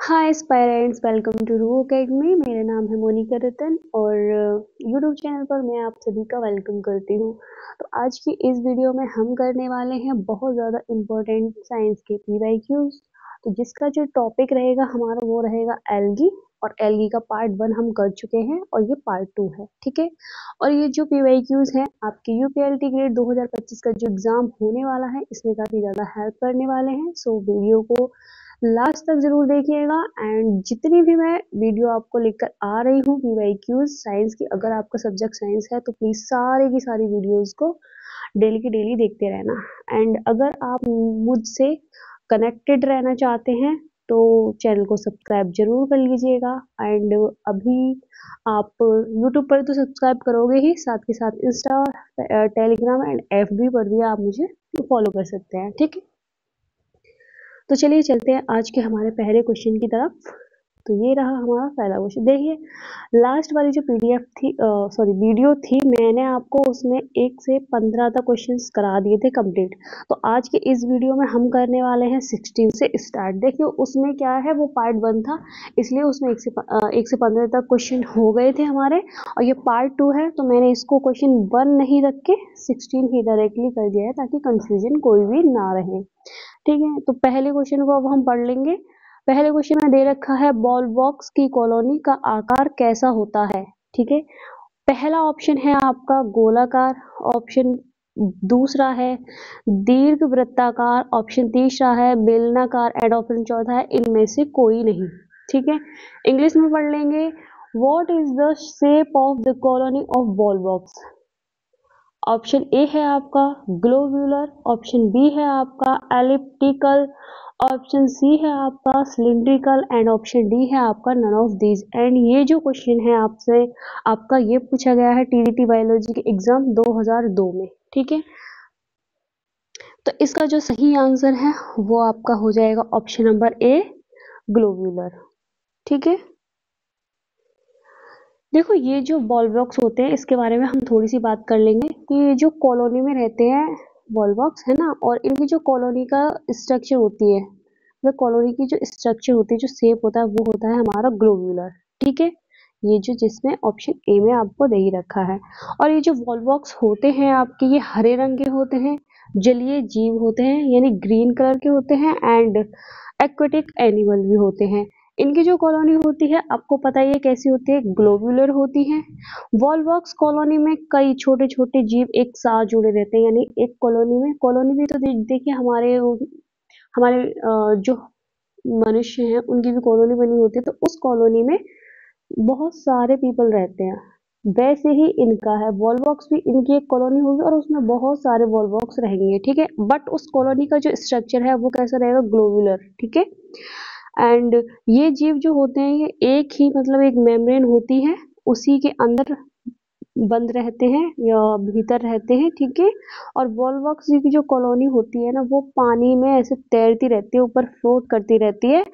Hi aspirants, welcome to रू academy. मेरा नाम है मोनिका रतन और यूट्यूब चैनल पर मैं आप सभी का वेलकम करती हूँ। तो आज की इस वीडियो में हम करने वाले हैं बहुत ज़्यादा इम्पोर्टेंट साइंस के पीवाईक्यूज। तो जिसका जो टॉपिक रहेगा हमारा वो रहेगा एल्गी, और एल्गी का पार्ट 1 हम कर चुके हैं और ये पार्ट 2 है, ठीक है। और ये जो पीवाईक्यूज हैं आपके यूपीएलटी ग्रेड 2025 का जो एग्ज़ाम होने वाला है इसमें काफ़ी ज़्यादा हेल्प करने वाले हैं। सो वीडियो को लास्ट तक जरूर देखिएगा। एंड जितनी भी मैं वीडियो आपको लेकर आ रही हूँ पीवाईक्यूज साइंस की, अगर आपका सब्जेक्ट साइंस है तो प्लीज सारी की सारी वीडियोस को डेली की डेली देखते रहना। एंड अगर आप मुझसे कनेक्टेड रहना चाहते हैं तो चैनल को सब्सक्राइब जरूर कर लीजिएगा। एंड अभी आप यूट्यूब पर तो सब्सक्राइब करोगे ही, साथ के साथ इंस्टा, टेलीग्राम एंड एफबी पर भी आप मुझे फॉलो कर सकते हैं, ठीक है। तो चलिए चलते हैं आज के हमारे पहले क्वेश्चन की तरफ। तो ये रहा हमारा पहला क्वेश्चन। देखिए, लास्ट वाली जो पीडीएफ थी, वीडियो थी, मैंने आपको उसमें 1 से 15 तक क्वेश्चंस करा दिए थे कंप्लीट। तो आज के इस वीडियो में हम करने वाले हैं 16 से स्टार्ट। देखिए उसमें क्या है, वो पार्ट 1 था, इसलिए उसमें 1 से 15 तक क्वेश्चन हो गए थे हमारे, और ये पार्ट 2 है तो मैंने इसको क्वेश्चन 1 नहीं रख के 16 ही डायरेक्टली कर दिया है ताकि कंफ्यूजन कोई भी ना रहे, ठीक है। तो पहले क्वेश्चन को अब हम पढ़ लेंगे। पहले क्वेश्चन में दे रखा है बॉल बॉक्स की कॉलोनी का आकार कैसा होता है, ठीक है। पहला ऑप्शन है आपका गोलाकार, ऑप्शन दूसरा है दीर्घ वृत्ताकार, ऑप्शन तीसरा है बेलनाकार एंड ऑप्शन चौथा है इनमें से कोई नहीं, ठीक है। इंग्लिश में पढ़ लेंगे। What is the shape of the colony of ball box. Option A है आपका ग्लोब्यूलर, ऑप्शन बी है आपका एलिप्टिकल, ऑप्शन सी है आपका सिलिंड्रिकल एंड ऑप्शन डी है आपका नन ऑफ दीज। एंड ये जो क्वेश्चन है आपसे आपका ये पूछा गया है टीडीटी बायोलॉजी के एग्जाम 2002 में, ठीक है। तो इसका जो सही आंसर है वो आपका हो जाएगा ऑप्शन नंबर ए ग्लोब्यूलर, ठीक है। देखो ये जो बॉल बॉक्स होते हैं इसके बारे में हम थोड़ी सी बात कर लेंगे कि ये जो कॉलोनी में रहते हैं बॉल बॉक्स है ना, और इनकी जो कॉलोनी का स्ट्रक्चर होती है, वह कॉलोनी की जो स्ट्रक्चर होती है, जो शेप होता है वो होता है हमारा ग्लोब्यूलर, ठीक है। ये जो जिसमें ऑप्शन ए में आपको दे ही रखा है। और ये जो बॉल बॉक्स होते हैं आपके ये हरे रंग के होते हैं, जलीय जीव होते हैं यानी ग्रीन कलर के होते हैं, एंड एक्वेटिक एनिमल भी होते हैं। इनकी जो कॉलोनी होती है आपको पता ही है कैसी होती है, ग्लोब्यूलर होती है। वॉलबॉक्स कॉलोनी में कई छोटे छोटे जीव एक साथ जुड़े रहते हैं, यानी एक कॉलोनी में तो देखिए हमारे जो मनुष्य हैं उनकी भी कॉलोनी बनी होती है, तो उस कॉलोनी में बहुत सारे पीपल रहते हैं। वैसे ही इनका है, वॉलबॉक्स भी इनकी एक कॉलोनी होगी और उसमें बहुत सारे वॉलबॉक्स रहेंगे, ठीक है। बट उस कॉलोनी का जो स्ट्रक्चर है वो कैसा रहेगा, ग्लोब्यूलर, ठीक है। एंड ये जीव जो होते हैं ये एक ही मतलब एक मेम्ब्रेन होती है उसी के अंदर बंद रहते हैं या भीतर रहते हैं, ठीक है। और वॉलवॉक्स की जो कॉलोनी होती है ना वो पानी में ऐसे तैरती रहती है, ऊपर फ्लोट करती रहती है,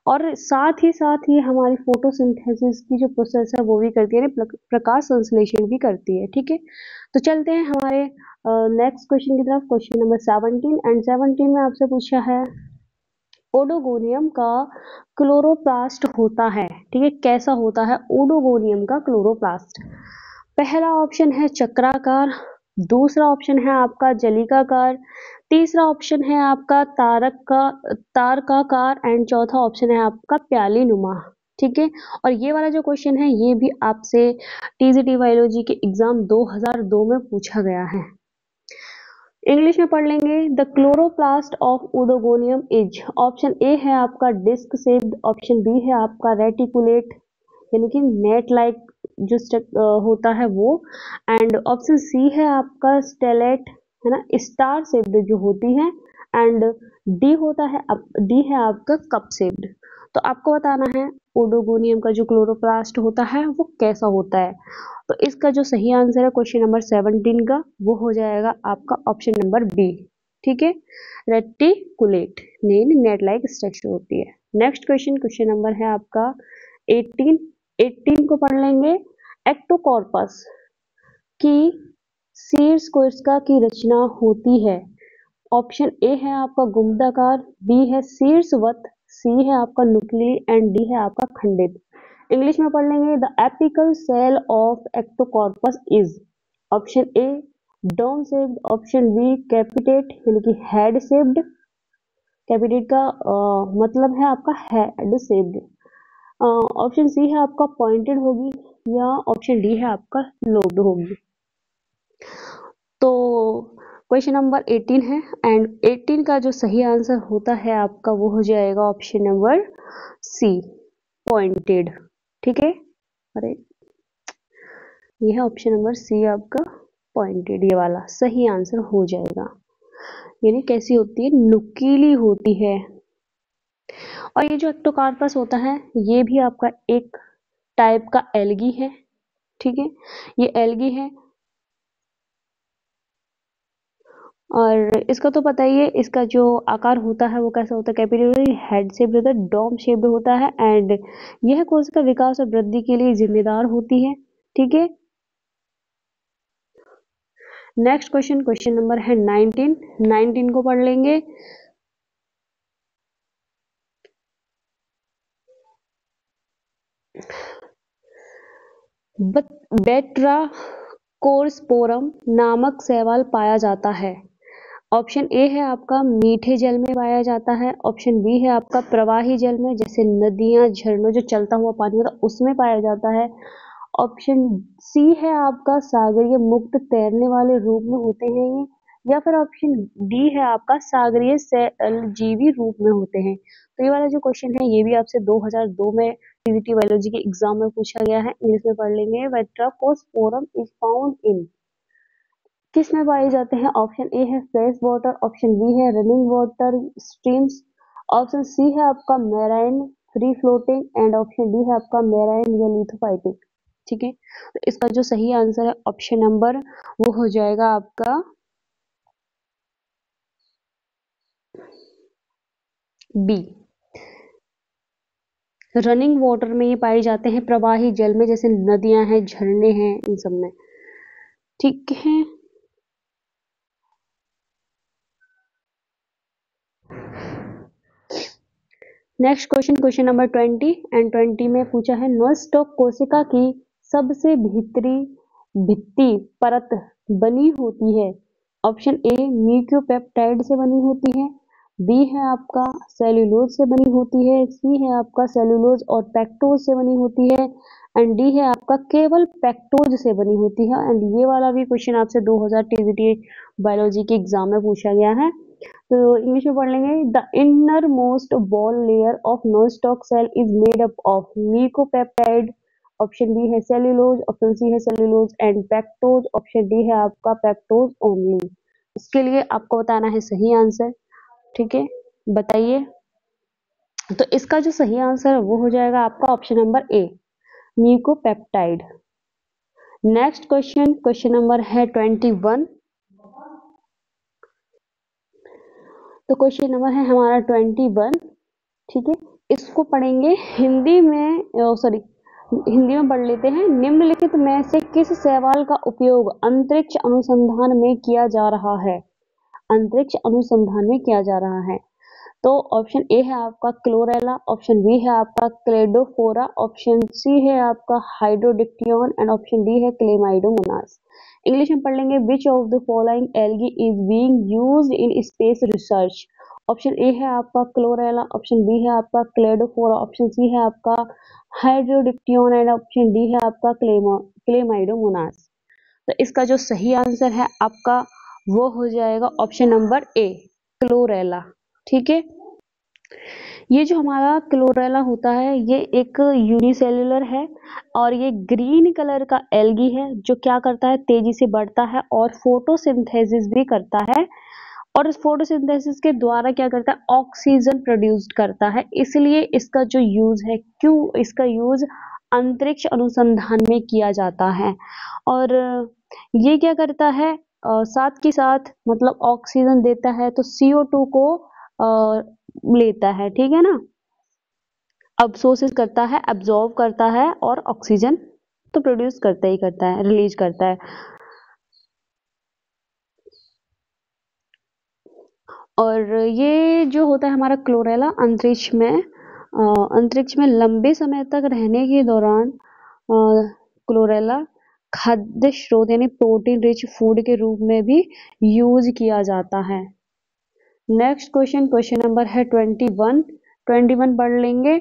और साथ ही हमारी फोटोसिंथेसिस की जो प्रोसेस है वो भी करती है, प्रकाश संश्लेषण भी करती है, ठीक है। तो चलते हैं हमारे नेक्स्ट क्वेश्चन की तरफ। क्वेश्चन नंबर 17 एंड 17 में आपसे पूछा है ओडोगोनियम का क्लोरोप्लास्ट होता है, ठीक है। कैसा होता है ओडोगोनियम का क्लोरोप्लास्ट। पहला ऑप्शन है चक्राकार, दूसरा ऑप्शन है आपका जलिकाकार, तीसरा ऑप्शन है आपका तारकाकार एंड चौथा ऑप्शन है आपका प्याली नुमा, ठीक है। और ये वाला जो क्वेश्चन है ये भी आपसे टीजीटी बायोलॉजी के एग्जाम 2002 में पूछा गया है। इंग्लिश में पढ़ लेंगे। The chloroplast of Oedogonium is, option A है आपका डिस्क शेप्ड, ऑप्शन बी है आपका रेटिकुलेट यानी कि नेट लाइक जो होता है वो, एंड ऑप्शन सी है आपका स्टेलेट है ना, स्टार शेप्ड जो होती है, एंड डी है आपका कप शेप्ड। तो आपको बताना है ओडोगोनियम का जो क्लोरोप्लास्ट होता है वो कैसा होता है। तो इसका जो सही आंसर है क्वेश्चन नंबर 17 का वो हो जाएगा आपका ऑप्शन नंबर बी, ठीक है। रेटिकुलेट नेट लाइक स्ट्रक्चर होती है। नेक्स्ट क्वेश्चन नंबर है आपका 18 को पढ़ लेंगे। एक्टोकॉर्पस की शीर्ष कोशिका की रचना होती है। ऑप्शन ए है आपका गुंबदाकार, बी है शीर्षवत, सी है आपका न्यूक्ली एंड डी है आपका खंडित। इंग्लिश में पढ़ लेंगे। The apical cell of ectocarpus is option A dome shaped, option B capitate यानी कि हेड शेप्ड, कैपिटेट का मतलब है आपका हेड शेप्ड, ऑप्शन सी है आपका पॉइंटेड होगी, या ऑप्शन डी है आपका लोब्ड होगी। तो क्वेश्चन नंबर 18 है एंड 18 का जो सही आंसर होता है आपका वो हो जाएगा ऑप्शन नंबर सी पॉइंटेड। ठीक है, अरे ये है ऑप्शन नंबर सी आपका पॉइंटेड, ये वाला सही आंसर हो जाएगा। यानी कैसी होती है, नुकीली होती है। और ये जो एक्टोकार्पस होता है ये भी आपका एक टाइप का एल्गी है। ठीक है, ये एल्गी है और इसका तो पता ही है, इसका जो आकार होता है वो कैसा होता है, कैपिलरी हेड शेप्ड होता है, डोम शेप्ड होता है एंड यह कोशिका विकास और वृद्धि के लिए जिम्मेदार होती है। ठीक है, नेक्स्ट क्वेश्चन, क्वेश्चन नंबर है 19। 19 को पढ़ लेंगे। बेट्रा कोर्स्पोरम नामक शैवाल पाया जाता है। ऑप्शन ए है आपका मीठे जल में पाया जाता है, ऑप्शन बी है आपका प्रवाही जल में जैसे नदियां झरनों जो चलता हुआ पानी होता है उसमें पाया जाता है, ऑप्शन सी है आपका सागरीय मुक्त तैरने वाले रूप में होते हैं ये, या फिर ऑप्शन डी है आपका सागरीय जीवी रूप में होते हैं। तो ये वाला जो क्वेश्चन है ये भी आपसे 2002 में टीजीटी बायोलॉजी के एग्जाम में पूछा गया है। इंग्लिश में पढ़ लेंगे। वेट्राकोस्पोरम इज फाउंड इन किस में पाए जाते हैं, ऑप्शन ए है फ्रेश वाटर, ऑप्शन बी है running water streams, option C है आपका marine free floating and option D है आपका मैराइन या लिथोफाइटिक। ठीक है, तो इसका जो सही आंसर है ऑप्शन नंबर वो हो जाएगा आपका बी, रनिंग वाटर में ये पाए जाते हैं, प्रवाही जल में जैसे नदियां हैं झरने हैं इन सब में। ठीक है, next question, question number 20 and 20 में पूछा है नॉनस्टॉप कोशिका की सबसे भीतरी भित्ति परत बनी होती है, ऑप्शन ए म्यूकोपेप्टाइड से बनी होती है, बी है आपका सेल्यूलोज से बनी होती है, सी है आपका सेल्यूलोज और पेक्टोज से बनी होती है एंड डी है आपका केवल पेक्टोज से बनी होती है। एंड ये वाला भी क्वेश्चन आपसे 2000 टीजीटी बायोलॉजी के एग्जाम में पूछा गया है। तो इंग्लिश में पढ़ लेंगे। The innermost wall layer of Nostoc cell is made up of mucopeptide, option B है सेल्यूलोज, ऑप्शन सी है cellulose and pectose, option D है आपका पेक्टोज ओनली। इसके लिए आपको बताना है सही आंसर। ठीक है, बताइए। तो इसका जो सही आंसर है वो हो जाएगा आपका option number A mucopeptide. Next question, question number है 21। तो क्वेश्चन नंबर है हमारा 21। ठीक है, इसको पढ़ेंगे हिंदी में, सॉरी हिंदी में पढ़ लेते हैं। निम्नलिखित में से किस शैवाल का उपयोग अंतरिक्ष अनुसंधान में किया जा रहा है, अंतरिक्ष अनुसंधान में किया जा रहा है। तो ऑप्शन ए है आपका क्लोरेला, ऑप्शन बी है आपका क्लेडोफोरा, ऑप्शन सी है आपका हाइड्रोडिक्टियन एंड ऑप्शन डी है क्लेमाइडोमोनास। इंग्लिश में पढ़ लेंगे। विच of the following algae is being used in space research, option A है आपका क्लोरेला, ऑप्शन बी है आपका क्लेडोफोरा, ऑप्शन सी है आपका हाइड्रोडिक्टियन एंड ऑप्शन डी है आपका क्लेमाइडोमोनास। तो इसका जो सही आंसर है आपका वो हो जाएगा ऑप्शन नंबर ए क्लोरेला। ठीक है, ये जो हमारा क्लोरेला होता है ये एक यूनिसेल्युलर है और ये ग्रीन कलर का एल्गी है जो क्या करता है, तेजी से बढ़ता है और फोटोसिंथेसिस भी करता है और इस फोटोसिंथेसिस के द्वारा क्या करता है, ऑक्सीजन प्रोड्यूस्ड करता है। इसलिए इसका जो यूज है, क्यों इसका यूज अंतरिक्ष अनुसंधान में किया जाता है और ये क्या करता है, साथ के साथ मतलब ऑक्सीजन देता है तो CO2 को लेता है। ठीक है ना, अब्सोर्सिस करता है, एब्जॉर्ब करता है और ऑक्सीजन तो प्रोड्यूस करता ही करता है, रिलीज करता है। और ये जो होता है हमारा क्लोरेला अंतरिक्ष में लंबे समय तक रहने के दौरान क्लोरेला खाद्य स्रोत यानी प्रोटीन रिच फूड के रूप में भी यूज किया जाता है। नेक्स्ट क्वेश्चन नंबर है 21 पढ़ लेंगे,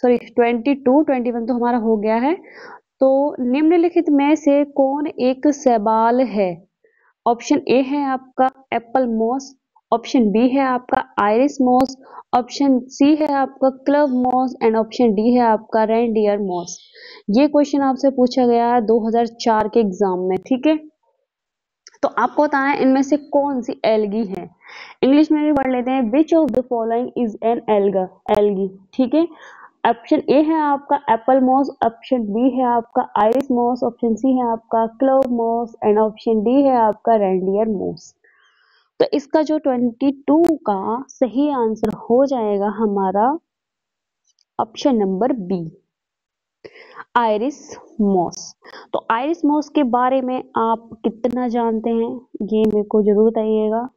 सॉरी 21 तो हमारा हो गया है। तो निम्नलिखित में से कौन एक शैवाल है? ऑप्शन ए है आपका एप्पल मॉस, ऑप्शन बी है आपका आयरिस मॉस, ऑप्शन सी है आपका club moss and option D है आपका रेनडियर मॉस। ये क्वेश्चन आपसे पूछा गया है 2004 के एग्जाम में, ठीक है। तो आपको बताना है इनमें से कौन सी एल्गी है। इंग्लिश में भी पढ़ लेते हैं, विच of the following is an algae, ठीक है। ऑप्शन ए है आपका एप्पल मॉस, ऑप्शन बी है आपका आइरिस मॉस, ऑप्शन सी है आपका clove moss and option D है आपका रेनडियर मॉस। तो इसका जो 22 का सही आंसर हो जाएगा हमारा option number B, Irish moss. तो आइरिस मॉस के बारे में आप कितना जानते हैं ये मेरे को जरूर बताइएगा,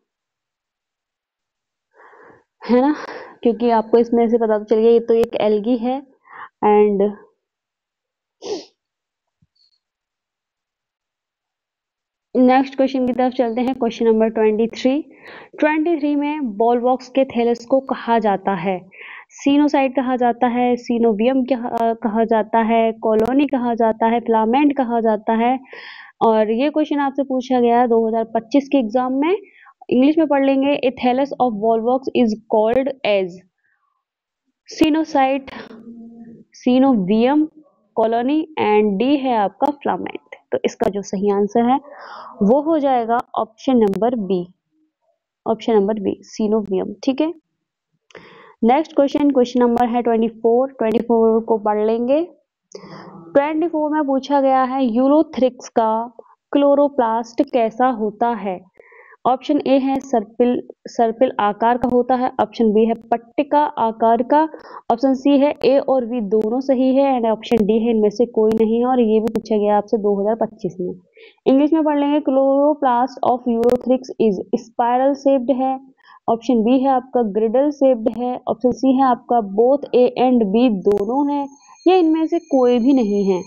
है ना, क्योंकि आपको इसमें से पता तो चल गया ये तो एक एल्गी है। एंड नेक्स्ट क्वेश्चन की तरफ चलते हैं, क्वेश्चन नंबर 23 में बॉल बॉक्स के थैलेस को कहा जाता है, सीनोसाइट कहा जाता है, सीनोवियम कहा जाता है, कॉलोनी कहा जाता है, फिलामेंट कहा जाता है। और ये क्वेश्चन आपसे पूछा गया है 2025 के एग्जाम में। इंग्लिश में पढ़ लेंगे, a thallus of volvox is called as coenocyte, सीनोवियम, कॉलोनी एंड डी है आपका फिलामेंट। तो इसका जो सही आंसर है वो हो जाएगा ऑप्शन नंबर बी सीनोवियम, ठीक है। नेक्स्ट क्वेश्चन नंबर है 24 को पढ़ लेंगे। 24 में पूछा गया है यूरोथ्रिक्स का क्लोरोप्लास्ट कैसा होता है। ऑप्शन ए है सर्पिल आकार का होता है, ऑप्शन बी है पट्टिका आकार का, ऑप्शन सी है ए और बी दोनों सही है एंड ऑप्शन डी है इनमें से कोई नहीं है। और ये भी पूछा गया आपसे 2025 में। इंग्लिश में पढ़ लेंगे, chloroplast of ulothrix is spiral shaped है, ऑप्शन बी है आपका ग्रिडल शेप्ड है, ऑप्शन सी है आपका बोथ ए एंड बी दोनों है, या इनमें से कोई भी नहीं है,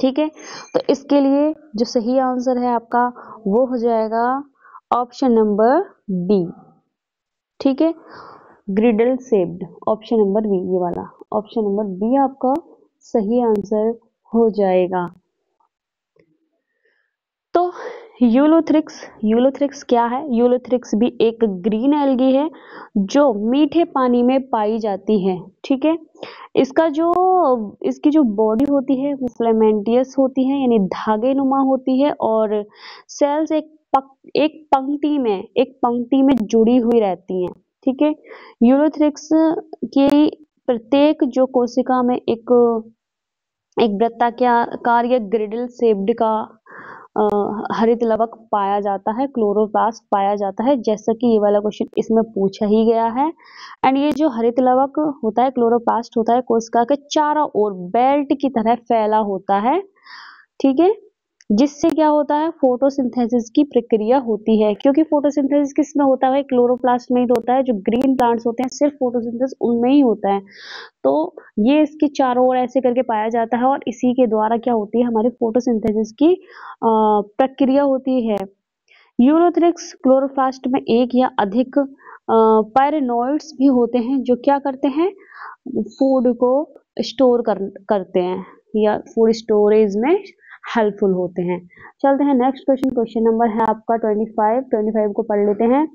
ठीक है। तो इसके लिए जो सही आंसर है आपका वो हो जाएगा ऑप्शन नंबर बी, ठीक है, girdle shaped, option number B, ये वाला ऑप्शन नंबर बी आपका सही आंसर हो जाएगा। तो यूलोथ्रिक्स क्या है? यूलोथ्रिक्स भी एक ग्रीन एल्गी है जो मीठे पानी में पाई जाती है, ठीक है। इसकी जो बॉडी होती है वो फिलामेंटियस होती है यानी धागे नुमा होती है, और सेल्स एक पंक्ति में जुड़ी हुई रहती हैं, ठीक है। यूलोथ्रिक्स की प्रत्येक जो कोशिका में एक वृत्ताकार या ग्रिडल शेप्ड का हरित लवक पाया जाता है, क्लोरोप्लास्ट पाया जाता है, जैसा कि ये वाला क्वेश्चन इसमें पूछा ही गया है। एंड ये जो हरित लवक होता है, क्लोरोप्लास्ट होता है, कोशिका के चारों ओर बेल्ट की तरह फैला होता है, ठीक है, जिससे क्या होता है फोटोसिंथेसिस की प्रक्रिया होती है। क्योंकि फोटोसिंथेसिस किस में होता है? क्लोरोप्लास्ट में ही तो होता है। जो ग्रीन प्लांट्स होते हैं सिर्फ फोटोसिंथेसिस उनमें ही होता है। तो ये इसके चारों ओर ऐसे करके पाया जाता है और इसी के द्वारा क्या होती है हमारी फोटोसिंथेसिस की प्रक्रिया होती है। यूरोथ्रिक्स क्लोरोप्लास्ट में एक या अधिक पैरानोइड्स भी होते हैं जो क्या करते हैं, फूड को स्टोर करते हैं या फूड स्टोरेज में हेल्पफुल होते हैं। चलते हैं नेक्स्ट क्वेश्चन नंबर है आपका 25 को पढ़ लेते हैं।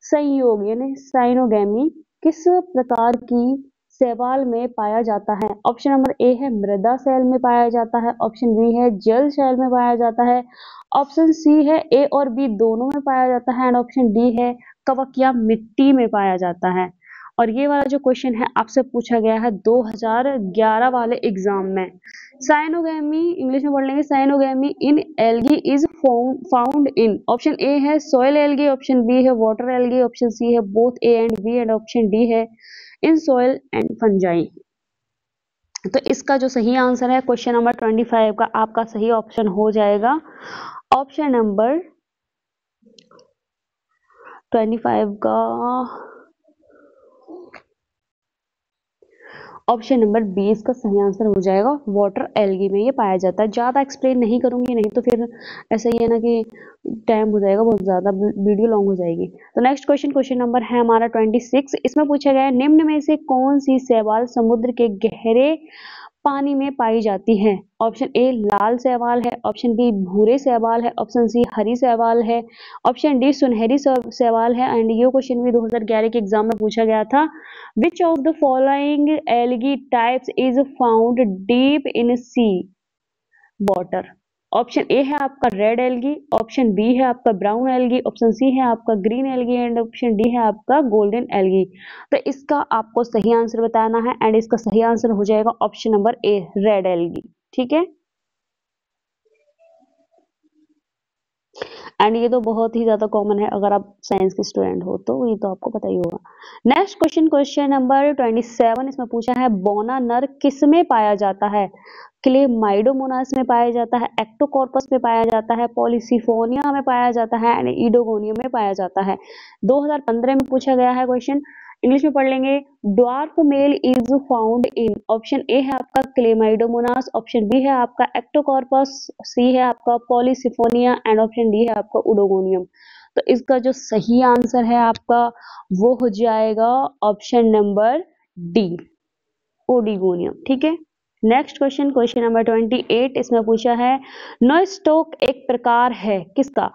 संयोग यानी साइनोगैमी किस प्रकार की शैवाल में पाया जाता है? ऑप्शन नंबर ए है मृदा शैल में पाया जाता है, ऑप्शन बी है जल शैल में पाया जाता है, ऑप्शन सी है ए और बी दोनों में पाया जाता है एंड ऑप्शन डी है कवक या मिट्टी में पाया जाता है। और ये वाला जो क्वेश्चन है आपसे पूछा गया है 2011 वाले एग्जाम में। साइनोगैमी इंग्लिश में पढ़ लेंगे, cyanogamy in algae is found in, option A है सॉइल एल्गी, ऑप्शन बी है वाटर एल्गी, ऑप्शन सी है both A and B and option D है इन सॉइल एंड फंजाई। तो इसका जो सही आंसर है क्वेश्चन नंबर 25 का आपका सही ऑप्शन हो जाएगा ऑप्शन नंबर 25 का ऑप्शन नंबर 20 का सही आंसर हो जाएगा। वाटर एल्गी में ये पाया जाता है। ज़्यादा एक्सप्लेन नहीं करूंगी, नहीं तो फिर ऐसा ही है ना कि टाइम हो जाएगा बहुत ज़्यादा, वीडियो लॉन्ग हो जाएगी। तो नेक्स्ट क्वेश्चन नंबर है हमारा 26। इसमें पूछा गया है निम्न में से कौन सी शैवाल समुद्र के गहरे पानी में पाई जाती है। ऑप्शन ए लाल शैवाल है, ऑप्शन बी भूरे शैवाल है, ऑप्शन सी हरी शैवाल है, ऑप्शन डी सुनहरी शैवाल है। एंड ये क्वेश्चन भी 2011 के एग्जाम में पूछा गया था। Which of the following algae types is found deep in sea water. Option A है आपका रेड एल्गी, ऑप्शन बी है आपका ब्राउन एल्गी, ऑप्शन सी है आपका green algae and option D है आपका गोल्डन एल्गी। तो इसका आपको सही आंसर बताना है एंड इसका सही आंसर हो जाएगा option number A red algae. ठीक है, एंड ये तो बहुत ही ज्यादा कॉमन है, अगर आप साइंस के स्टूडेंट हो तो ये तो आपको पता ही होगा। Next question number 27। इसमें पूछा है बोना नर किस में पाया जाता है। क्लेमाइडोमोनास में पाया जाता है, एक्टोकॉर्पस में पाया जाता है, पॉलीसिफोनिया में पाया जाता है एंड ईडोगोनियम में पाया जाता है। 2015 में पूछा गया है क्वेश्चन। इंग्लिश में पढ़ लेंगे। Dwarf male is found in. Option A है आपका क्लेमाइडोमोनास, ऑप्शन बी है आपका एक्टोकॉर्पस, सी है आपका पॉलीसिफोनिया एंड ऑप्शन डी है आपका उडोगोनियम। तो इसका जो सही आंसर है आपका वो हो जाएगा ऑप्शन नंबर डी ओडिगोनियम। ठीक है, नेक्स्ट क्वेश्चन नंबर 28। इसमें पूछा है नोस्टॉक एक प्रकार है किसका।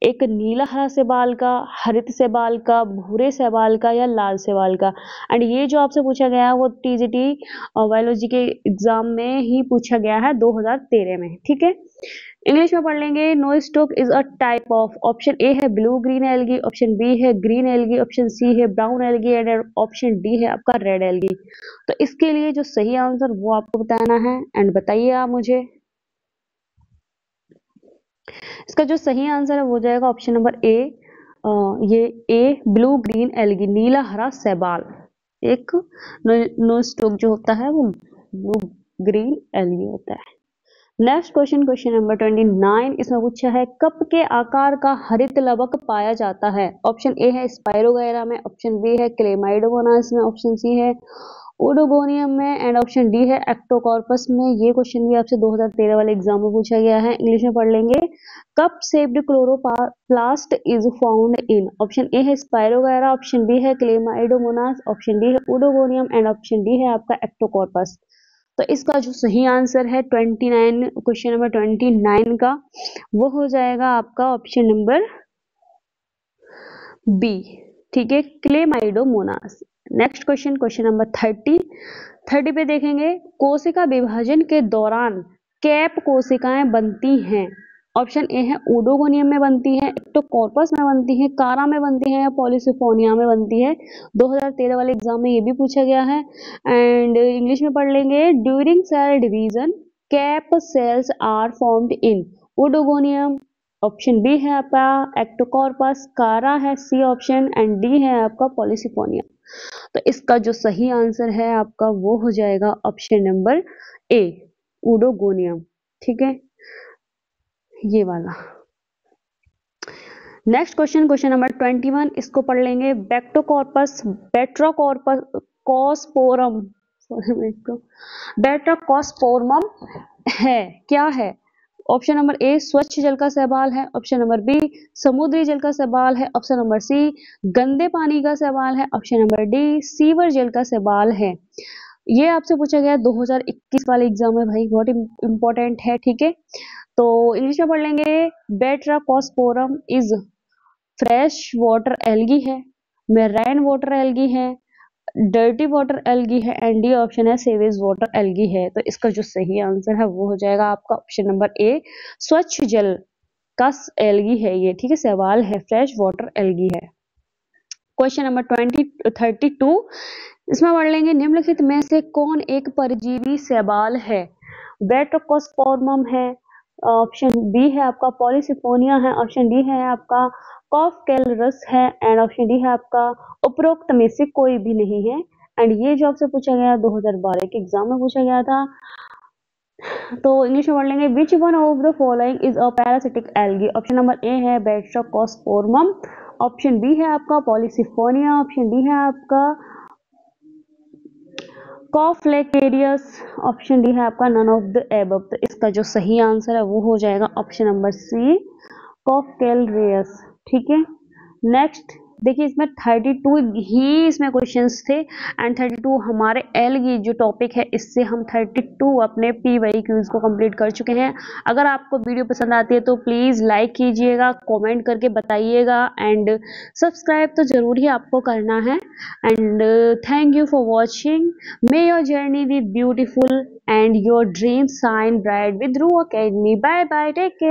एक नीला हरा शैवाल का, हरित शैवाल का, भूरे शैवाल का या लाल शैवाल का। एंड ये जो आपसे पूछा गया है वो टीजीटी बायोलॉजी के एग्जाम में ही पूछा गया है 2013 में। ठीक है, इंग्लिश में पढ़ लेंगे। Nostoc is a type of. Option A है blue green algae, option B है ग्रीन एल्गी, ऑप्शन सी है brown algae and option D है आपका रेड एल्गी। तो इसके लिए जो सही आंसर वो आपको बताना है एंड बताइए आप मुझे। इसका जो सही आंसर है वो हो जाएगा ऑप्शन नंबर ए। ये ए ब्लू ग्रीन एल्गी नीला हरा शैवाल। एक नोस्टॉक जो होता है वो ब्लू ग्रीन एल्गी होता है। Next question number 29। इसमें पूछा है कप के आकार का हरित लवक पाया जाता है। ऑप्शन ए है स्पाइरोगैरा में, ऑप्शन बी है क्लेमाइडोमोनास में, ऑप्शन सी है ओडोगोनियम में एंड ऑप्शन डी है एक्टोकॉर्पस में। ये क्वेश्चन भी आपसे 2013 वाले एग्जाम में पूछा गया है। इंग्लिश में पढ़ लेंगे। Cup shaped chloroplast is found in. Option A है स्पाइरोगैरा, ऑप्शन बी है क्लेमाइडोमोनास, ऑप्शन डी है ओडोगोनियम एंड ऑप्शन डी है आपका एक्टोकॉर्पस। तो इसका जो सही आंसर है 29 क्वेश्चन नंबर 29 का वो हो जाएगा आपका ऑप्शन नंबर बी। ठीक है, क्लेमाइडोमोनास। नेक्स्ट क्वेश्चन नंबर 30 पे देखेंगे कोशिका विभाजन के दौरान कैप कोशिकाएं बनती हैं। ऑप्शन ए है ओडोगोनियम में बनती है, एक्टोकॉर्पस में बनती है, कारा में बनती है या पॉलीसिफोनिया में बनती है। 2013 वाले एग्जाम में ये भी पूछा गया है। एंड इंग्लिश में पढ़ लेंगे। During cell division cap cells are formed in Oedogonium. Option B है आपका एक्टोकॉर्पस, कारा है सी ऑप्शन एंड डी है आपका पॉलीसिफोनिया। तो इसका जो सही आंसर है आपका वो हो जाएगा ऑप्शन नंबर ए ओडोगोनियम। ठीक है, ये वाला। Next question number 21। इसको पढ़ लेंगे। बैक्टोकॉर्पस बेट्राकॉर्पस कॉस्पोरम बेट्राकॉस्पोरमम है क्या है। ऑप्शन नंबर ए स्वच्छ जल का शैवाल है, ऑप्शन नंबर बी समुद्री जल का शैवाल है, ऑप्शन नंबर सी गंदे पानी का शैवाल है, ऑप्शन नंबर डी सीवर जल का शैवाल है। ये आपसे पूछा गया 2021 वाले एग्जाम में भाई, बहुत इंपॉर्टेंट है। ठीक है, तो इंग्लिश में पढ़ लेंगे। बेट्राकॉस्पोरम इज फ्रेश वाटर एल्गी है, मेराइन वाटर एल्गी है, डर्टी वाटर एल्गी है एंड डी ऑप्शन है सेवेज वाटर एल्गी है। तो इसका जो सही आंसर है वो हो जाएगा आपका ऑप्शन नंबर ए स्वच्छ जल का एल्गी है ये। ठीक है, सवाल है फ्रेश वाटर एल्गी है। Question number 32। इसमें पढ़ लेंगे निम्नलिखित में से कौन एक परजीवी शैवाल है। बेट्राकोस्पोरमम है, ऑप्शन बी है आपका पॉलीसिफोनिया है, ऑप्शन डी है आपका कॉफकेलरस है एंड ऑप्शन डी है आपका उपरोक्त में से कोई भी नहीं है। एंड ये जो आपसे पूछा गया 2012 के एग्जाम में पूछा गया था। तो इंग्लिश में पढ़ लेंगे। Which one of the following is a parasitic algae. Option number A है बेट्राकोस्पोरमम, ऑप्शन बी है आपका पॉलीसिफोनिया, ऑप्शन डी है आपका कॉफ्लेटेरियस, ऑप्शन डी है आपका नन ऑफ द एबव। तो इसका जो सही आंसर है वो हो जाएगा ऑप्शन नंबर सी कॉफ्लेटेरियस। ठीक है, नेक्स्ट देखिए इसमें 32 ही इसमें क्वेश्चंस थे एंड 32 हमारे एल की जो टॉपिक है इससे हम 32 अपने पी वाई क्यूज को कंप्लीट कर चुके हैं। अगर आपको वीडियो पसंद आती है तो प्लीज़ लाइक कीजिएगा, कमेंट करके बताइएगा एंड सब्सक्राइब तो ज़रूर ही आपको करना है। And thank you for watching. May your journey be beautiful and your dream shine bright with Ru academy. Bye bye, take care.